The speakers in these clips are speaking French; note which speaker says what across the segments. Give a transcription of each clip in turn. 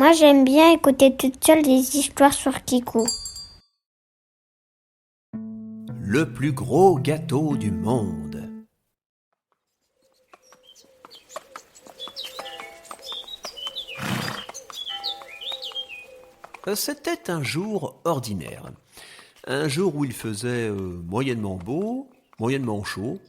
Speaker 1: Moi, j'aime bien écouter toute seule des histoires sur Kikou.
Speaker 2: Le plus gros gâteau du monde. C'était un jour ordinaire. Un jour où il faisait moyennement beau, moyennement chaud.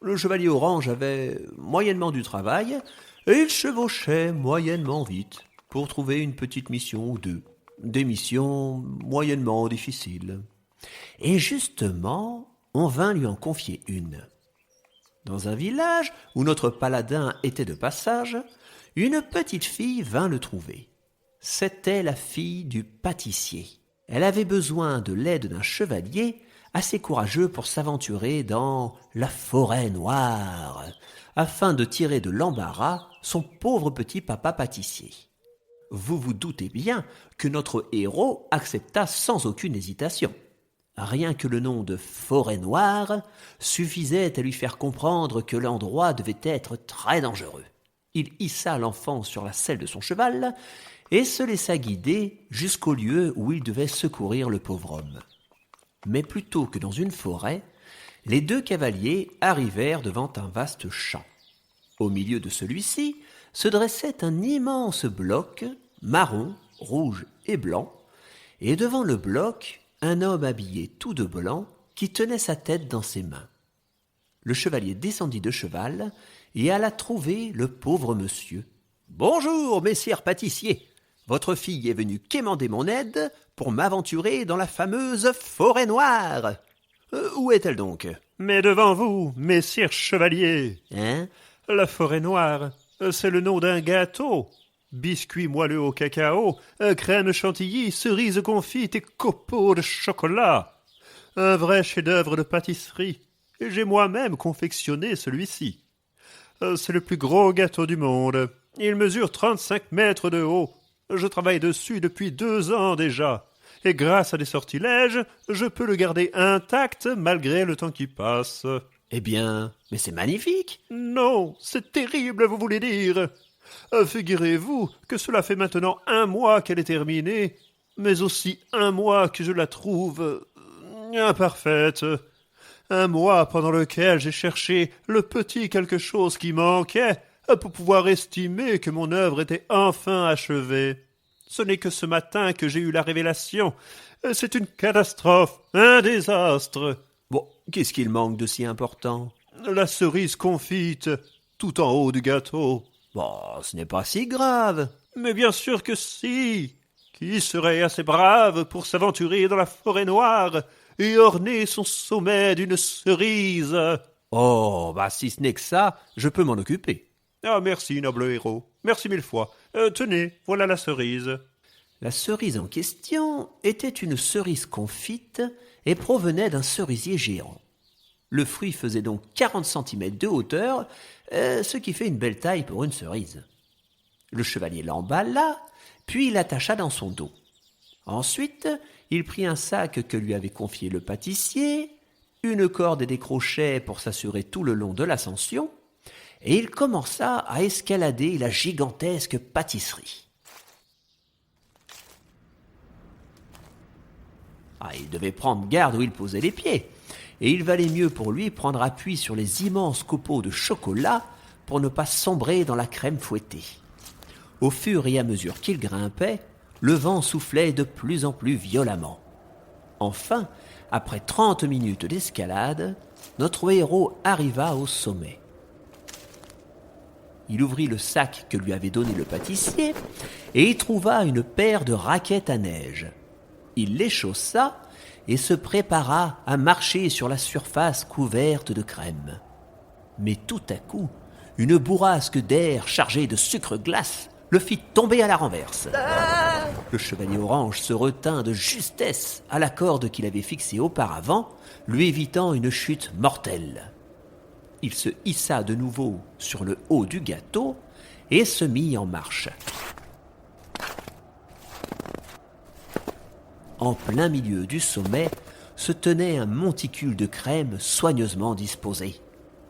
Speaker 2: Le chevalier orange avait moyennement du travail et il chevauchait moyennement vite pour trouver une petite mission ou deux. Des missions moyennement difficiles. Et justement, on vint lui en confier une. Dans un village où notre paladin était de passage, une petite fille vint le trouver. C'était la fille du pâtissier. Elle avait besoin de l'aide d'un chevalier assez courageux pour s'aventurer dans la forêt noire, afin de tirer de l'embarras son pauvre petit papa pâtissier. Vous vous doutez bien que notre héros accepta sans aucune hésitation. Rien que le nom de forêt noire suffisait à lui faire comprendre que l'endroit devait être très dangereux. Il hissa l'enfant sur la selle de son cheval et se laissa guider jusqu'au lieu où il devait secourir le pauvre homme. Mais plutôt que dans une forêt, les deux cavaliers arrivèrent devant un vaste champ. Au milieu de celui-ci se dressait un immense bloc, marron, rouge et blanc, et devant le bloc, un homme habillé tout de blanc qui tenait sa tête dans ses mains. Le chevalier descendit de cheval et alla trouver le pauvre monsieur. « Bonjour, messire pâtissier. Votre fille est venue quémander mon aide pour m'aventurer dans la fameuse forêt noire. Où est-elle donc ?»«
Speaker 3: Mais devant vous, messire chevalier.
Speaker 2: Hein »
Speaker 3: La forêt noire, c'est le nom d'un gâteau. Biscuits moelleux au cacao, crème chantilly, cerises confites et copeaux de chocolat. Un vrai chef-d'œuvre de pâtisserie. Et j'ai moi-même confectionné celui-ci. C'est le plus gros gâteau du monde. Il mesure 35 mètres de haut. Je travaille dessus depuis 2 ans déjà. Et grâce à des sortilèges, je peux le garder intact malgré le temps qui passe.
Speaker 2: Eh bien, mais c'est magnifique.
Speaker 3: Non, c'est terrible, vous voulez dire. Figurez-vous que cela fait maintenant 1 mois qu'elle est terminée, mais aussi 1 mois que je la trouve imparfaite. 1 mois pendant lequel j'ai cherché le petit quelque chose qui manquait pour pouvoir estimer que mon œuvre était enfin achevée. Ce n'est que ce matin que j'ai eu la révélation. C'est une catastrophe, un désastre.
Speaker 2: Bon, qu'est-ce qu'il manque de si important ?
Speaker 3: La cerise confite, tout en haut du gâteau.
Speaker 2: Bon, ce n'est pas si grave.
Speaker 3: Mais bien sûr que si. Qui serait assez brave pour s'aventurer dans la forêt noire et orner son sommet d'une cerise ?
Speaker 2: Oh, si ce n'est que ça, je peux m'en occuper.
Speaker 3: Ah, merci, noble héros. Merci 1000 fois. Tenez, voilà la cerise.
Speaker 2: La cerise en question était une cerise confite et provenait d'un cerisier géant. Le fruit faisait donc 40 cm de hauteur, ce qui fait une belle taille pour une cerise. Le chevalier l'emballa, puis l'attacha dans son dos. Ensuite, il prit un sac que lui avait confié le pâtissier, une corde et des crochets pour s'assurer tout le long de l'ascension, et il commença à escalader la gigantesque pâtisserie. Il devait prendre garde où il posait les pieds, et il valait mieux pour lui prendre appui sur les immenses copeaux de chocolat pour ne pas sombrer dans la crème fouettée. Au fur et à mesure qu'il grimpait, le vent soufflait de plus en plus violemment. Enfin, après 30 minutes d'escalade, notre héros arriva au sommet. Il ouvrit le sac que lui avait donné le pâtissier et y trouva une paire de raquettes à neige. Il les chaussa et se prépara à marcher sur la surface couverte de crème. Mais tout à coup, une bourrasque d'air chargée de sucre glace le fit tomber à la renverse. Le chevalier orange se retint de justesse à la corde qu'il avait fixée auparavant, lui évitant une chute mortelle. Il se hissa de nouveau sur le haut du gâteau et se mit en marche. En plein milieu du sommet se tenait un monticule de crème soigneusement disposé.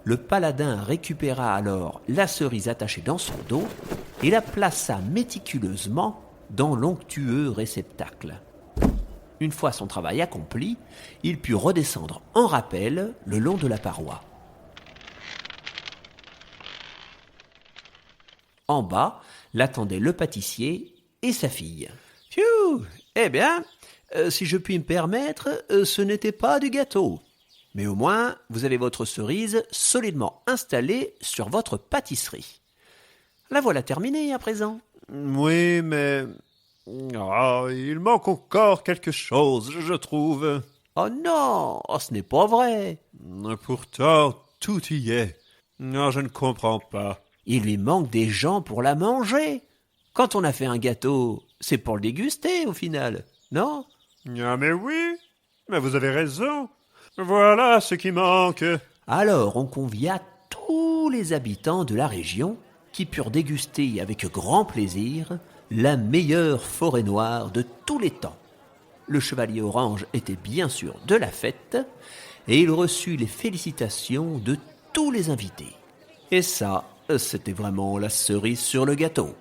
Speaker 2: Le paladin récupéra alors la cerise attachée dans son dos et la plaça méticuleusement dans l'onctueux réceptacle. Une fois son travail accompli, il put redescendre en rappel le long de la paroi. En bas, l'attendaient le pâtissier et sa fille. « Phew! Eh bien, si je puis me permettre, ce n'était pas du gâteau. Mais au moins, vous avez votre cerise solidement installée sur votre pâtisserie. La voilà terminée à présent. »
Speaker 3: Oui, mais... Ah, il manque encore quelque chose, je trouve.
Speaker 2: Oh non, ce n'est pas vrai.
Speaker 3: Pourtant, tout y est. Non, je ne comprends pas.
Speaker 2: Il lui manque des gens pour la manger. Quand on a fait un gâteau, c'est pour le déguster au final, non?
Speaker 3: Ah, mais oui, mais vous avez raison. Voilà ce qui manque.
Speaker 2: Alors on convia tous les habitants de la région qui purent déguster avec grand plaisir la meilleure forêt noire de tous les temps. Le chevalier orange était bien sûr de la fête et il reçut les félicitations de tous les invités. Et ça, c'était vraiment la cerise sur le gâteau.